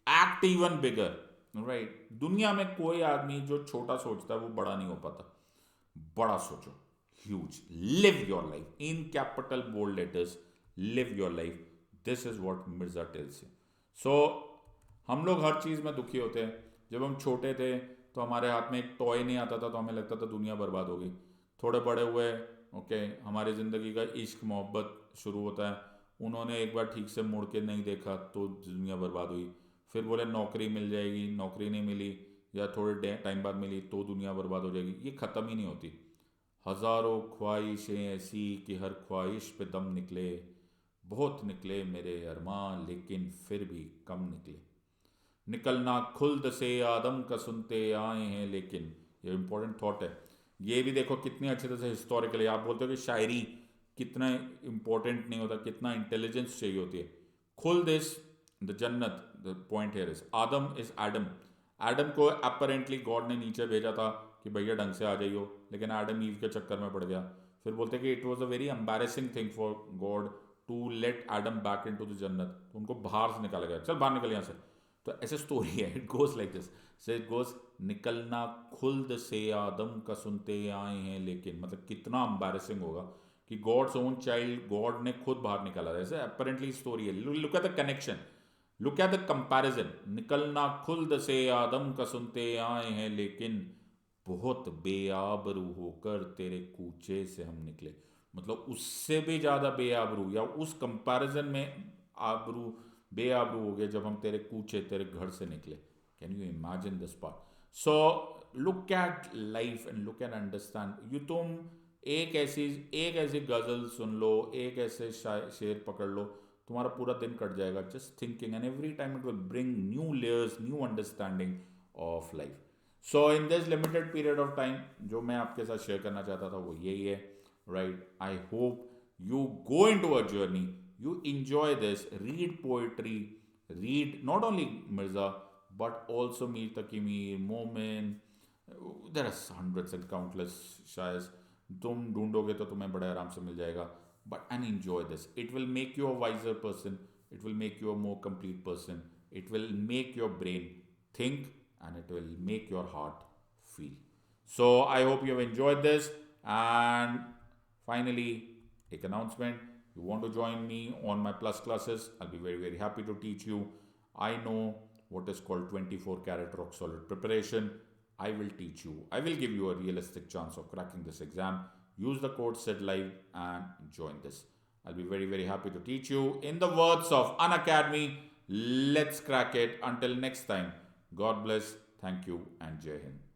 S1: act even bigger. Right, दुनिया में कोई आदमी जो छोटा सोचता है वो बड़ा नहीं हो पाता। बड़ा सोचो, huge. Live your life in capital bold letters, live your life. This is what Mirza tells you. So हम लोग हर चीज़ में दुखी होते हैं। जब हम छोटे थे तो हमारे हाथ में एक टॉय नहीं आता था तो हमें लगता था दुनिया बर्बाद होगी। थोड़े बड़े हुए, ओके, हमारी ज़िंदगी का इश्क मोहब्बत शुरू होता है, उन्होंने एक बार ठीक से मुड़ के नहीं देखा तो दुनिया बर्बाद हुई। फिर बोले नौकरी मिल जाएगी, नौकरी नहीं मिली, या थोड़े टाइम बाद मिली तो दुनिया बर्बाद हो जाएगी। ये ख़त्म ही नहीं होती। हज़ारों ख्वाहिशें ऐसी कि हर ख्वाहिश पे दम निकले, बहुत निकले मेरे अरमान लेकिन फिर भी कम निकले। निकलना खुल्द से आदम का सुनते आए हैं लेकिन, ये इंपॉर्टेंट थॉट है। ये भी देखो कितनी अच्छी तरह से हिस्टोरिकली, आप बोलते हो कि शायरी कितना इंपॉर्टेंट नहीं होता, कितना इंटेलिजेंस चाहिए होती है। खुल्द इज द जन्नत, the point here is Adam is Adam. Adam को अपरेंटली गॉड ने नीचे भेजा था कि भैया ढंग से आ जाइयो, लेकिन एडम ईव के चक्कर में पड़ गया। फिर बोलते कि it was a very embarrassing thing for God to let Adam back in to the जन्नत। तो उनको बाहर से निकाला गया, चल बाहर निकल यहाँ से। तो ऐसे स्टोरी है, it goes like this. So it goes, निकलना खुल्द से आदम का सुनते आए हैं लेकिन, मतलब कितना एम्बैरेसिंग होगा कि गॉड्स ओन चाइल्ड गॉड ने खुद बाहर निकाला था। ऐसे अपेरेंटली स्टोरी है। Look at the connection, look at the comparison. निकलना खुल्द से आदम का सुनते आए हैं लेकिन, बहुत बेआबरू होकर तेरे कूचे से हम निकले। मतलब उससे भी ज़्यादा बेआबरू, या उस कंपैरिजन में आबरू, बेआबरू हो गए जब हम तेरे कूचे, तेरे घर से निकले। Can you imagine this part? So look at life and look and understand. You तुम एक ऐसी गजल सुन लो, एक ऐसे शेर पकड़ लो, तुम्हारा पूरा दिन कट जाएगा just thinking, and every time it will bring new layers, new understanding of life. So in this limited period of time जो मैं आपके साथ शेयर करना चाहता था वो यही है, right. I hope you go into a journey, you enjoy this, read poetry, read not only Mirza but also Mir Taqi Mir, Momin, there are hundreds and countless shayars, तुम ढूंढोगे तो तुम्हें बड़े आराम से मिल जाएगा, but and enjoy this, it will make you a wiser person, it will make you a more complete person, it will make your brain think, and it will make your heart feel. So I hope you have enjoyed this, and finally, एक announcement. You want to join me on my plus classes? I'll be very, very happy to teach you. I know what is called 24 karat rock solid preparation. I will teach you. I will give you a realistic chance of cracking this exam. Use the code SEDLIVE and join this. I'll be very, very happy to teach you. In the words of Unacademy, let's crack it. Until next time, God bless, thank you, and Jai Hind.